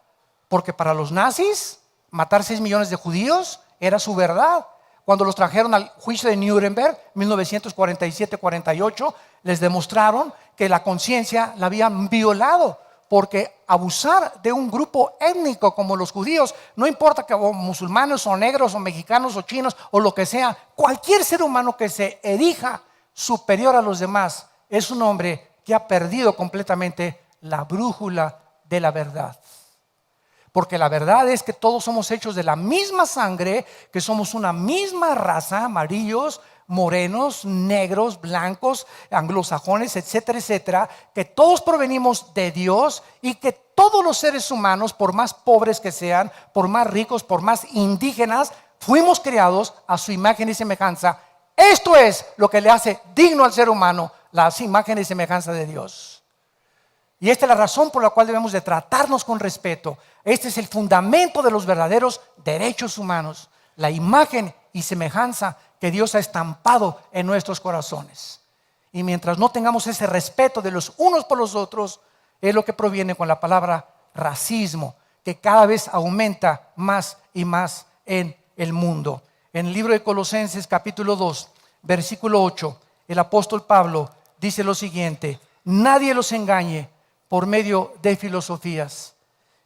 porque para los nazis, matar 6 millones de judíos era su verdad. Cuando los trajeron al juicio de Nuremberg, 1947-48, les demostraron que la conciencia la habían violado, porque abusar de un grupo étnico como los judíos, no importa que o musulmanes o negros o mexicanos o chinos o lo que sea, cualquier ser humano que se erija superior a los demás es un hombre que ha perdido completamente la brújula de la verdad. Porque la verdad es que todos somos hechos de la misma sangre, que somos una misma raza, amarillos, morenos, negros, blancos, anglosajones, etcétera, etcétera, que todos provenimos de Dios y que todos los seres humanos, por más pobres que sean, por más ricos, por más indígenas, fuimos creados a su imagen y semejanza. Esto es lo que le hace digno al ser humano, la imagen y semejanza de Dios. Y esta es la razón por la cual debemos de tratarnos con respeto. Este es el fundamento de los verdaderos derechos humanos, la imagen y semejanza que Dios ha estampado en nuestros corazones. Y mientras no tengamos ese respeto de los unos por los otros, es lo que proviene con la palabra racismo, que cada vez aumenta más y más en el mundo. En el libro de Colosenses capítulo 2, versículo 8, el apóstol Pablo dice lo siguiente: nadie los engañe por medio de filosofías,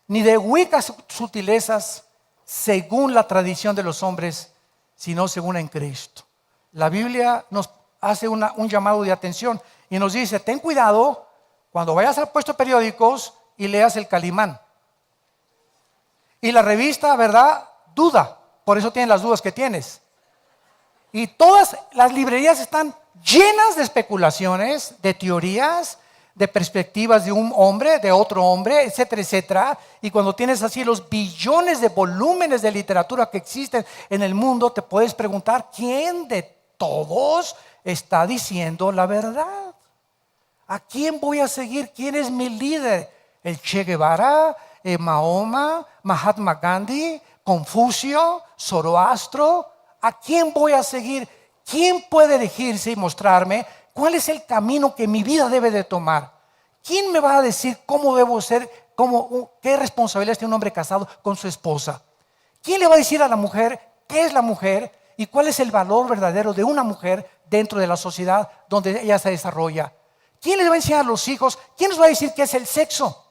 ni de huecas sutilezas según la tradición de los hombres, sino según en Cristo. La Biblia nos hace un llamado de atención y nos dice: ten cuidado cuando vayas al puesto de periódicos y leas el Calimán. Y la revista, ¿verdad?, duda, por eso tienes las dudas que tienes. Y todas las librerías están llenas de especulaciones, de teorías, de perspectivas de un hombre, de otro hombre, etcétera, etcétera. Y cuando tienes así los billones de volúmenes de literatura que existen en el mundo, te puedes preguntar: ¿quién de todos está diciendo la verdad? ¿A quién voy a seguir? ¿Quién es mi líder? ¿El Che Guevara? ¿Mahoma? ¿Mahatma Gandhi? ¿Confucio? ¿Zoroastro? ¿A quién voy a seguir? ¿Quién puede elegirse y mostrarme cuál es el camino que mi vida debe de tomar? ¿Quién me va a decir cómo debo ser, qué responsabilidad tiene un hombre casado con su esposa? ¿Quién le va a decir a la mujer qué es la mujer y cuál es el valor verdadero de una mujer dentro de la sociedad donde ella se desarrolla? ¿Quién les va a enseñar a los hijos? ¿Quién nos va a decir qué es el sexo?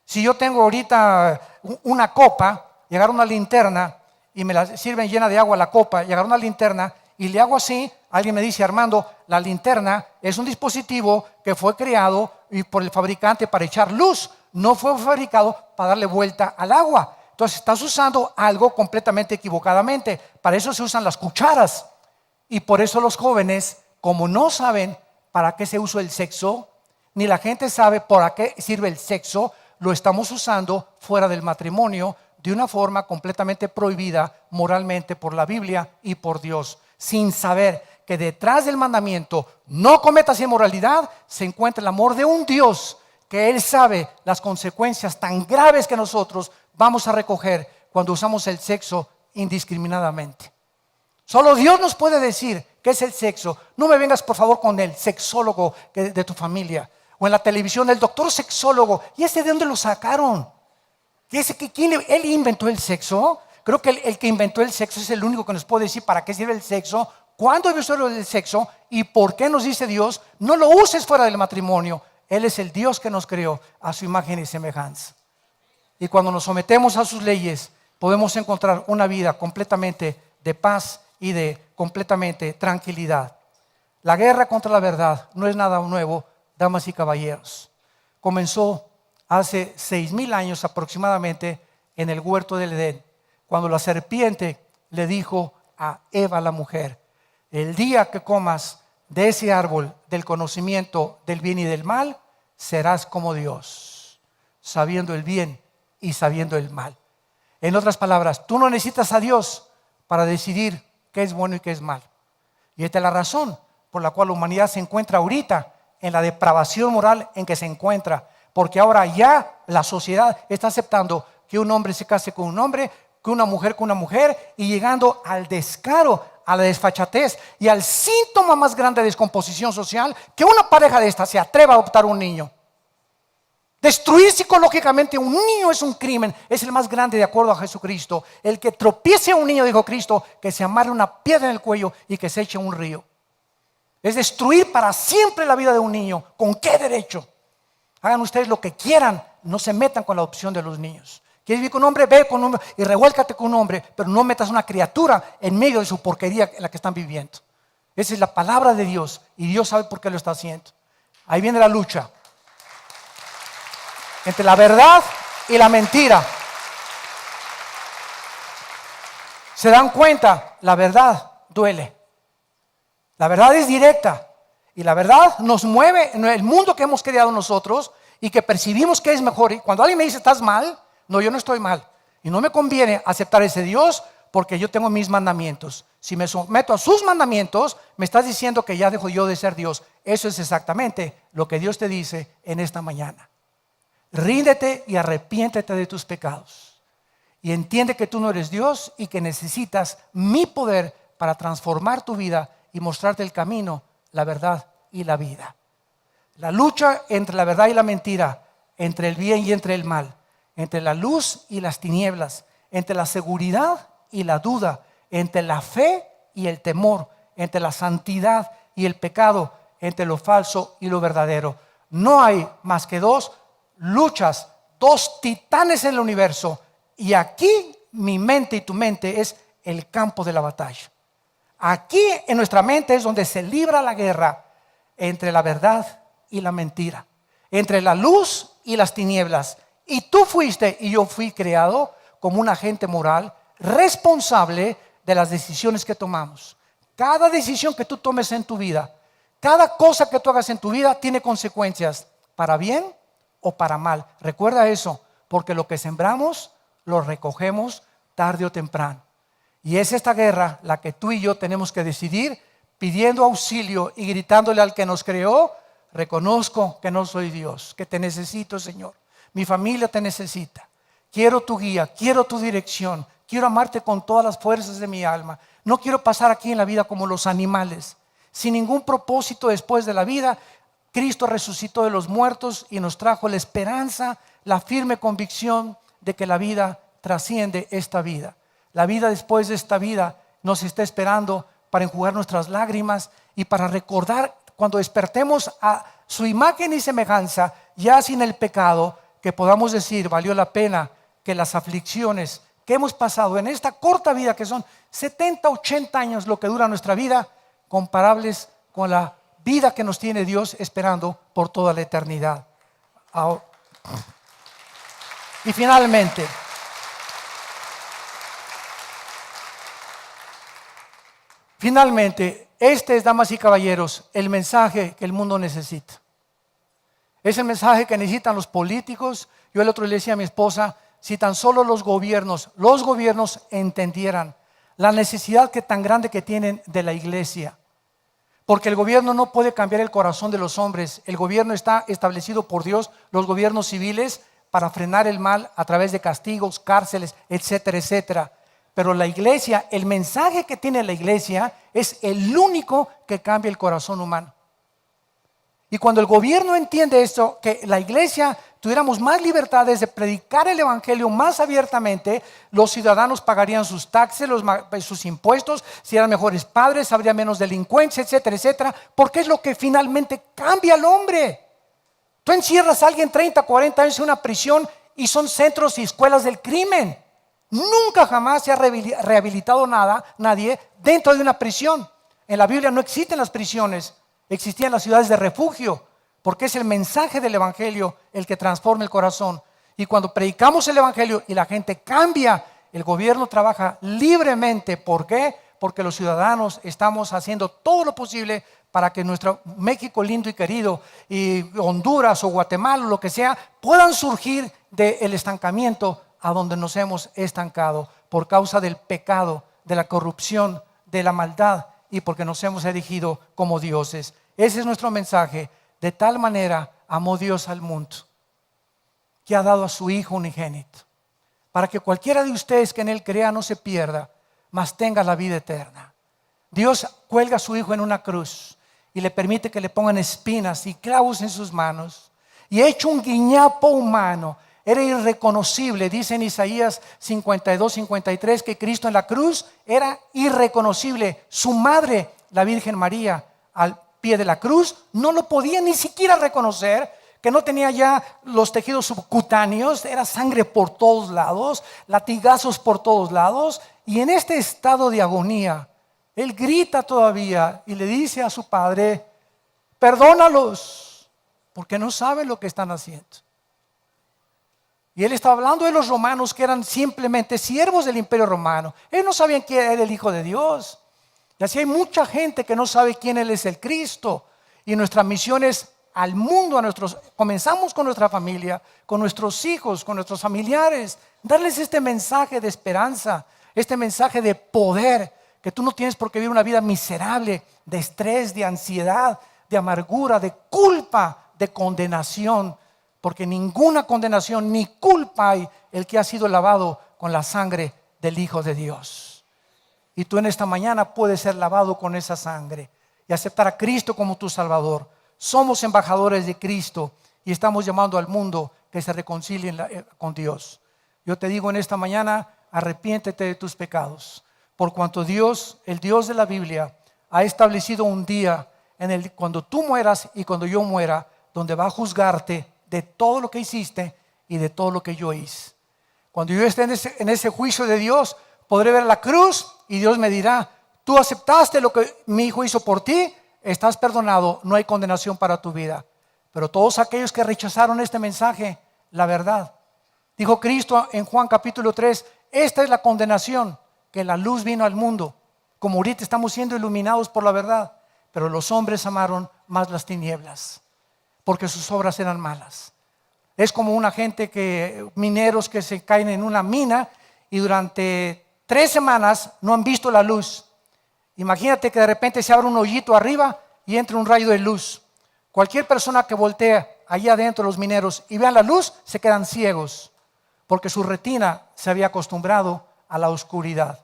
Si yo tengo ahorita una copa y agarro una linterna y me la sirven llena de agua la copa y agarro una linterna y le hago así, alguien me dice: Armando, la linterna es un dispositivo que fue creado por el fabricante para echar luz, no fue fabricado para darle vuelta al agua. Entonces estás usando algo completamente equivocadamente. Para eso se usan las cucharas. Y por eso los jóvenes, como no saben para qué se usa el sexo, ni la gente sabe para qué sirve el sexo, lo estamos usando fuera del matrimonio de una forma completamente prohibida moralmente por la Biblia y por Dios, sin saber que detrás del mandamiento no cometas inmoralidad se encuentra el amor de un Dios, que Él sabe las consecuencias tan graves que nosotros vamos a recoger cuando usamos el sexo indiscriminadamente. Solo Dios nos puede decir qué es el sexo. No me vengas por favor con el sexólogo de tu familia, o en la televisión el doctor sexólogo. ¿Y ese de dónde lo sacaron? ¿Él inventó el sexo? Creo que el que inventó el sexo es el único que nos puede decir para qué sirve el sexo, cuándo debe usar el sexo y por qué nos dice Dios: no lo uses fuera del matrimonio. Él es el Dios que nos creó a su imagen y semejanza. Y cuando nos sometemos a sus leyes, podemos encontrar una vida completamente de paz y de completamente tranquilidad. La guerra contra la verdad no es nada nuevo, damas y caballeros. Comenzó hace 6,000 años aproximadamente en el huerto del Edén, cuando la serpiente le dijo a Eva, la mujer: el día que comas de ese árbol del conocimiento del bien y del mal, serás como Dios, sabiendo el bien y sabiendo el mal. En otras palabras, tú no necesitas a Dios para decidir qué es bueno y qué es malo. Y esta es la razón por la cual la humanidad se encuentra ahorita en la depravación moral en que se encuentra. Porque ahora ya la sociedad está aceptando que un hombre se case con un hombre, que una mujer con una mujer, y llegando al descaro, a la desfachatez y al síntoma más grande de descomposición social, que una pareja de esta se atreva a adoptar un niño. Destruir psicológicamente un niño es un crimen, es el más grande de acuerdo a Jesucristo. El que tropiece a un niño, dijo Cristo, que se amarre una piedra en el cuello y que se eche a un río. Es destruir para siempre la vida de un niño. ¿Con qué derecho? Hagan ustedes lo que quieran, no se metan con la adopción de los niños. ¿Quieres vivir con un hombre? Ve con un hombre y revuélcate con un hombre, pero no metas una criatura en medio de su porquería en la que están viviendo. Esa es la palabra de Dios y Dios sabe por qué lo está haciendo. Ahí viene la lucha entre la verdad y la mentira. ¿Se dan cuenta? La verdad duele. La verdad es directa. Y la verdad nos mueve en el mundo que hemos creado nosotros y que percibimos que es mejor. Y cuando alguien me dice, ¿estás mal? No, yo no estoy mal. Y no me conviene aceptar ese Dios porque yo tengo mis mandamientos. Si me someto a sus mandamientos, me estás diciendo que ya dejo yo de ser Dios. Eso es exactamente lo que Dios te dice en esta mañana. Ríndete y arrepiéntete de tus pecados. Y entiende que tú no eres Dios y que necesitas mi poder para transformar tu vida y mostrarte el camino, la verdad y la vida. La lucha entre la verdad y la mentira, entre el bien y entre el mal, entre la luz y las tinieblas, entre la seguridad y la duda, entre la fe y el temor, entre la santidad y el pecado, entre lo falso y lo verdadero. No hay más que dos luchas, dos titanes en el universo, y aquí mi mente y tu mente es el campo de la batalla. Aquí en nuestra mente es donde se libra la guerra entre la verdad y la mentira, entre la luz y las tinieblas. Y tú fuiste y yo fui creado como un agente moral responsable de las decisiones que tomamos. Cada decisión que tú tomes en tu vida, cada cosa que tú hagas en tu vida tiene consecuencias para bien o para mal. Recuerda eso, porque lo que sembramos lo recogemos tarde o temprano. Y es esta guerra la que tú y yo tenemos que decidir, pidiendo auxilio y gritándole al que nos creó: reconozco que no soy Dios, que te necesito, Señor. Mi familia te necesita. Quiero tu guía, quiero tu dirección. Quiero amarte con todas las fuerzas de mi alma. No quiero pasar aquí en la vida como los animales, sin ningún propósito después de la vida. Cristo resucitó de los muertos y nos trajo la esperanza, la firme convicción de que la vida trasciende esta vida. La vida después de esta vida nos está esperando para enjugar nuestras lágrimas y para recordar cuando despertemos a su imagen y semejanza, ya sin el pecado, que podamos decir: valió la pena que las aflicciones que hemos pasado en esta corta vida, que son 70, 80 años lo que dura nuestra vida, comparables con la vida que nos tiene Dios esperando por toda la eternidad. Y finalmente, este es, damas y caballeros, el mensaje que el mundo necesita. Es el mensaje que necesitan los políticos. Yo el otro día le decía a mi esposa: si tan solo los gobiernos entendieran la necesidad que tan grande que tienen de la iglesia. Porque el gobierno no puede cambiar el corazón de los hombres. El gobierno está establecido por Dios, los gobiernos civiles, para frenar el mal a través de castigos, cárceles, etcétera, etcétera. Pero la iglesia, el mensaje que tiene la iglesia es el único que cambia el corazón humano. Y cuando el gobierno entiende esto, que la iglesia tuviéramos más libertades de predicar el evangelio más abiertamente, los ciudadanos pagarían sus taxes, sus impuestos, serían mejores padres, habría menos delincuencia, etcétera, etcétera, porque es lo que finalmente cambia al hombre. Tú encierras a alguien 30, 40 años en una prisión y son centros y escuelas del crimen. Nunca jamás se ha rehabilitado nadie dentro de una prisión. En la Biblia no existen las prisiones, existían las ciudades de refugio, porque es el mensaje del evangelio el que transforma el corazón. Y cuando predicamos el evangelio y la gente cambia, el gobierno trabaja libremente. ¿Por qué? porque los ciudadanos estamos haciendo todo lo posible para que nuestro México lindo y querido, y Honduras o Guatemala, lo que sea, puedan surgir del estancamiento a donde nos hemos estancado por causa del pecado, de la corrupción, de la maldad y porque nos hemos erigido como dioses. Ese es nuestro mensaje. De tal manera amó Dios al mundo que ha dado a su Hijo unigénito, para que cualquiera de ustedes que en Él crea no se pierda, mas tenga la vida eterna. Dios cuelga a su Hijo en una cruz y le permite que le pongan espinas y clavos en sus manos, y hecho un guiñapo humano, era irreconocible. Dice en Isaías 52, 53 que Cristo en la cruz era irreconocible. Su madre, la Virgen María, al pie de la cruz, no lo podía ni siquiera reconocer, que no tenía ya los tejidos subcutáneos, era sangre por todos lados, latigazos por todos lados, y en este estado de agonía, Él grita todavía y le dice a su Padre: perdónalos, porque no saben lo que están haciendo. Y Él estaba hablando de los romanos, que eran simplemente siervos del imperio romano. Ellos no sabían quién era el Hijo de Dios. Y así hay mucha gente que no sabe quién Él es, el Cristo. Y nuestra misión es al mundo, comenzamos con nuestra familia, con nuestros hijos, con nuestros familiares, darles este mensaje de esperanza, este mensaje de poder, que tú no tienes por qué vivir una vida miserable, de estrés, de ansiedad, de amargura, de culpa, de condenación, porque ninguna condenación ni culpa hay el que ha sido lavado con la sangre del Hijo de Dios. Y tú en esta mañana puedes ser lavado con esa sangre y aceptar a Cristo como tu Salvador. Somos embajadores de Cristo y estamos llamando al mundo que se reconcilien con Dios. Yo te digo en esta mañana, arrepiéntete de tus pecados, por cuanto Dios, el Dios de la Biblia, ha establecido un día cuando tú mueras y cuando yo muera, donde va a juzgarte de todo lo que hiciste y de todo lo que yo hice. Cuando yo esté en ese juicio de Dios, podré ver la cruz y Dios me dirá: tú aceptaste lo que mi Hijo hizo por ti, estás perdonado, no hay condenación para tu vida. Pero todos aquellos que rechazaron este mensaje, la verdad, dijo Cristo en Juan capítulo 3, esta es la condenación, que la luz vino al mundo, como ahorita estamos siendo iluminados por la verdad, pero los hombres amaron más las tinieblas, porque sus obras eran malas. Es como mineros que se caen en una mina y durante 3 semanas no han visto la luz. Imagínate que de repente se abre un hoyito arriba y entra un rayo de luz. Cualquier persona que voltea allá adentro, los mineros, y vean la luz, se quedan ciegos, porque su retina se había acostumbrado a la oscuridad.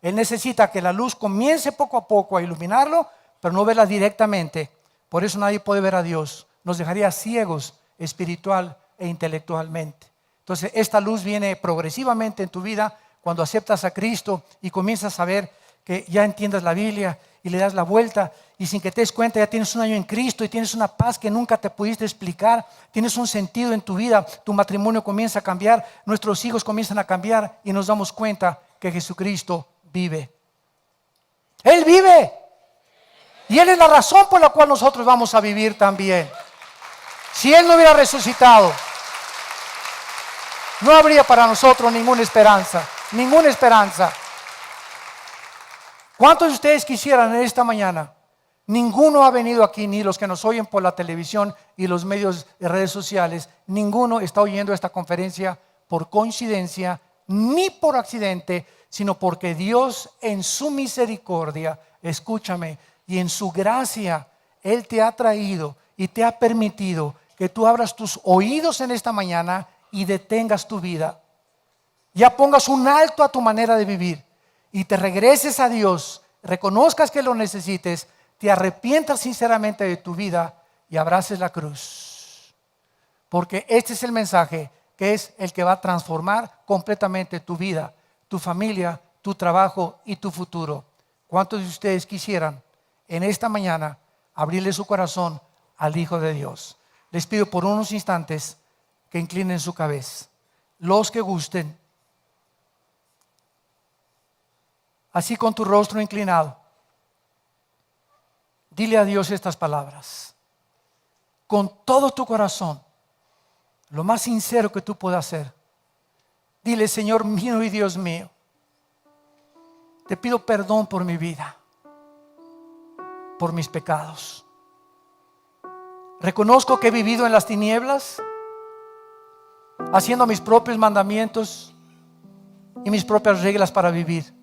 Él necesita que la luz comience poco a poco a iluminarlo, pero no verla directamente. Por eso nadie puede ver a Dios. Nos dejaría ciegos espiritual e intelectualmente. Entonces esta luz viene progresivamente en tu vida cuando aceptas a Cristo y comienzas a ver que ya entiendas la Biblia y le das la vuelta, y sin que te des cuenta ya tienes un año en Cristo y tienes una paz que nunca te pudiste explicar, tienes un sentido en tu vida, tu matrimonio comienza a cambiar, nuestros hijos comienzan a cambiar y nos damos cuenta que Jesucristo vive. Él vive y Él es la razón por la cual nosotros vamos a vivir también. Si Él no hubiera resucitado, no habría para nosotros ninguna esperanza, ninguna esperanza. ¿Cuántos de ustedes quisieran en esta mañana? Ninguno ha venido aquí, ni los que nos oyen por la televisión y los medios de redes sociales, ninguno está oyendo esta conferencia por coincidencia ni por accidente, sino porque Dios en su misericordia, escúchame, y en su gracia, Él te ha traído y te ha permitido que tú abras tus oídos en esta mañana y detengas tu vida. Ya pongas un alto a tu manera de vivir y te regreses a Dios, reconozcas que lo necesites, te arrepientas sinceramente de tu vida y abraces la cruz. Porque este es el mensaje que es el que va a transformar completamente tu vida, tu familia, tu trabajo y tu futuro. ¿Cuántos de ustedes quisieran en esta mañana abrirle su corazón al Hijo de Dios? Les pido por unos instantes que inclinen su cabeza. Los que gusten, así con tu rostro inclinado, dile a Dios estas palabras. Con todo tu corazón, lo más sincero que tú puedas hacer. Dile: Señor mío y Dios mío, Te pido perdón por mi vida, por mis pecados. Reconozco que he vivido en las tinieblas, haciendo mis propios mandamientos y mis propias reglas para vivir.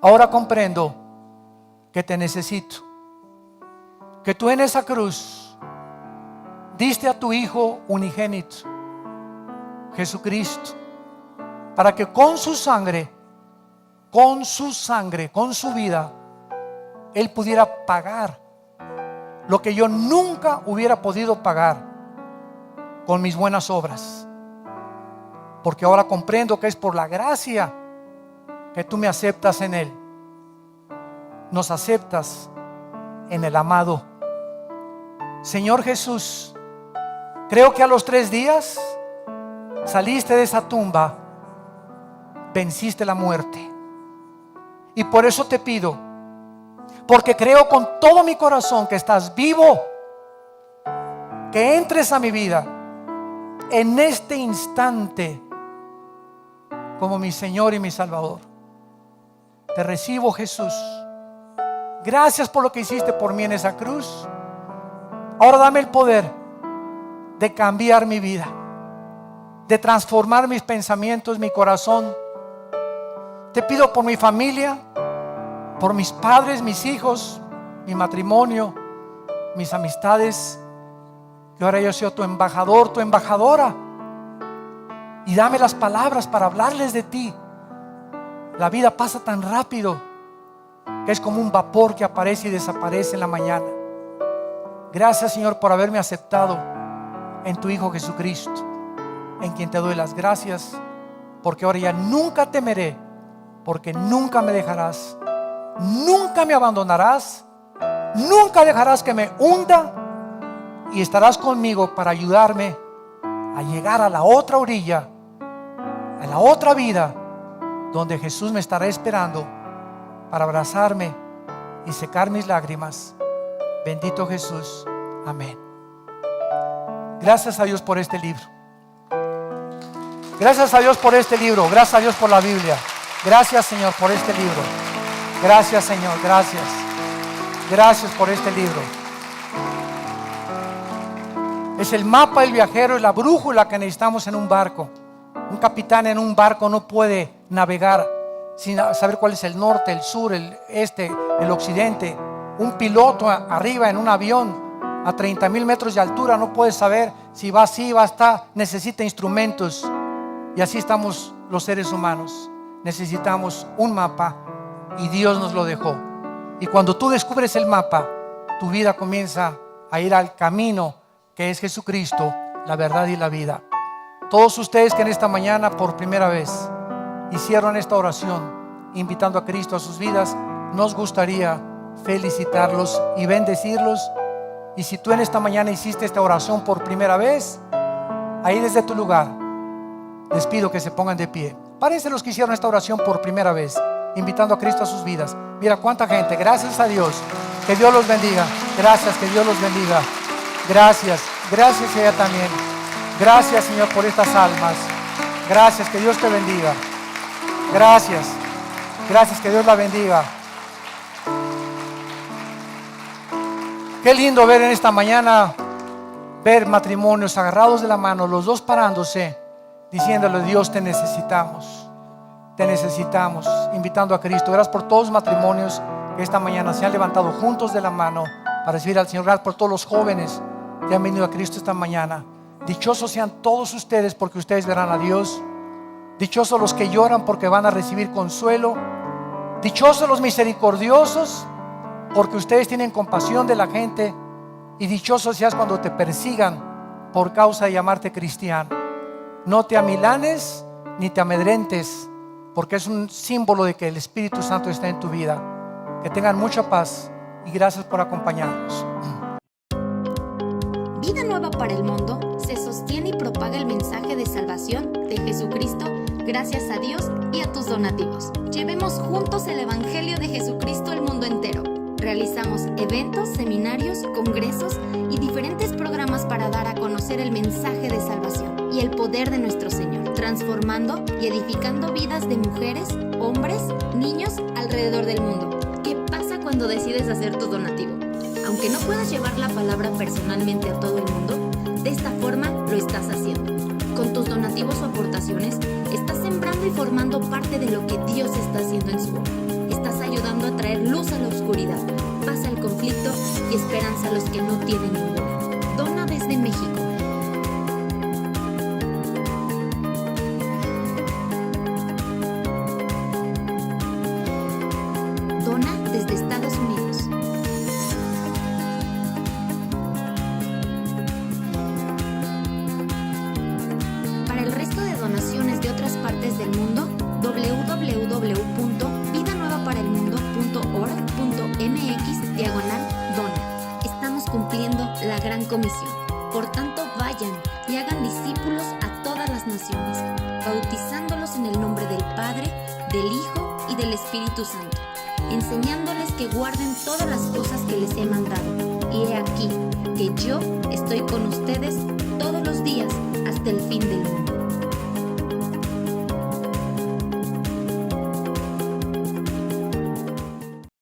Ahora comprendo que te necesito, que tú en esa cruz diste a tu Hijo unigénito, Jesucristo, para que con su sangre, con su vida, Él pudiera pagar lo que yo nunca hubiera podido pagar con mis buenas obras. Porque ahora comprendo que es por la gracia que tú me aceptas en Él. Nos aceptas en el amado Señor Jesús. Creo que a los 3 días saliste de esa tumba, venciste la muerte. Y por eso te pido, porque creo con todo mi corazón que estás vivo, que entres a mi vida en este instante como mi Señor y mi Salvador. Te recibo, Jesús. Gracias por lo que hiciste por mí en esa cruz. Ahora dame el poder de cambiar mi vida, de transformar mis pensamientos, mi corazón. Te pido por mi familia, por mis padres, mis hijos, mi matrimonio, mis amistades, que ahora yo sea tu embajador, tu embajadora. Y dame las palabras para hablarles de ti. La vida pasa tan rápido que es como un vapor que aparece y desaparece en la mañana. Gracias, Señor, por haberme aceptado en tu Hijo Jesucristo, en quien te doy las gracias, porque ahora ya nunca temeré, porque nunca me dejarás, nunca me abandonarás, nunca dejarás que me hunda, y estarás conmigo para ayudarme a llegar a la otra orilla, a la otra vida, donde Jesús me estará esperando para abrazarme y secar mis lágrimas. Bendito Jesús. Amén. Gracias a Dios por este libro. Gracias a Dios por este libro. Gracias a Dios por la Biblia. Gracias, Señor, por este libro. Gracias, Señor. Gracias. Gracias por este libro. Es el mapa del viajero, es la brújula que necesitamos en un barco. Un capitán en un barco no puede navegar sin saber cuál es el norte, el sur, el este, el occidente. Un piloto arriba en un avión a 30,000 metros de altura no puede saber si va así, va hasta, necesita instrumentos. Y así estamos los seres humanos. Necesitamos un mapa y Dios nos lo dejó. Y cuando tú descubres el mapa, tu vida comienza a ir al camino que es Jesucristo, la verdad y la vida. Todos ustedes que en esta mañana por primera vez hicieron esta oración invitando a Cristo a sus vidas, nos gustaría felicitarlos y bendecirlos. Y si tú en esta mañana hiciste esta oración por primera vez, ahí desde tu lugar les pido que se pongan de pie. Párense los que hicieron esta oración por primera vez, invitando a Cristo a sus vidas. Mira cuánta gente. Gracias a Dios. Que Dios los bendiga. Gracias, que Dios los bendiga. Gracias, gracias ella también. Gracias, Señor, por estas almas. Gracias, que Dios te bendiga. Gracias, gracias, que Dios la bendiga. Qué lindo ver en esta mañana, ver matrimonios agarrados de la mano, los dos parándose, diciéndole: Dios, te necesitamos, invitando a Cristo. Gracias por todos los matrimonios que esta mañana se han levantado juntos de la mano para recibir al Señor. Gracias por todos los jóvenes que han venido a Cristo esta mañana. Dichosos sean todos ustedes, porque ustedes verán a Dios. Dichosos los que lloran, porque van a recibir consuelo. Dichosos los misericordiosos, porque ustedes tienen compasión de la gente. Y dichoso seas cuando te persigan por causa de llamarte cristiano. No te amilanes ni te amedrentes, porque es un símbolo de que el Espíritu Santo está en tu vida. Que tengan mucha paz y gracias por acompañarnos. Vida Nueva para el Mundo se sostiene y propaga el mensaje de salvación de Jesucristo gracias a Dios y a tus donativos. Llevemos juntos el Evangelio de Jesucristo al mundo entero. Realizamos eventos, seminarios, congresos y diferentes programas para dar a conocer el mensaje de salvación y el poder de nuestro Señor. transformando y edificando vidas de mujeres, hombres, niños alrededor del mundo. ¿Qué pasa cuando decides hacer tu donativo? Aunque no puedas llevar la palabra personalmente a todo el mundo, de esta forma lo estás haciendo. Con tus donativos o aportaciones, estás sembrando y formando parte de lo que Dios está haciendo en su obra. Estás ayudando a traer luz a la oscuridad, paz al conflicto y esperanza a los que no tienen ninguna. Dona desde México. Dona desde Estados Unidos. Para el resto de donaciones de otras partes del mundo, www.vidanuevaparelmundo.org.mx/dona. Estamos cumpliendo la gran comisión. Por tanto, vayan y hagan discípulos a todas las naciones, bautizándolos en el nombre del Padre, del Hijo y del Espíritu Santo, enseñándoles que guarden todas las cosas que les he mandado. Y he aquí que yo estoy con ustedes todos los días hasta el fin del mundo.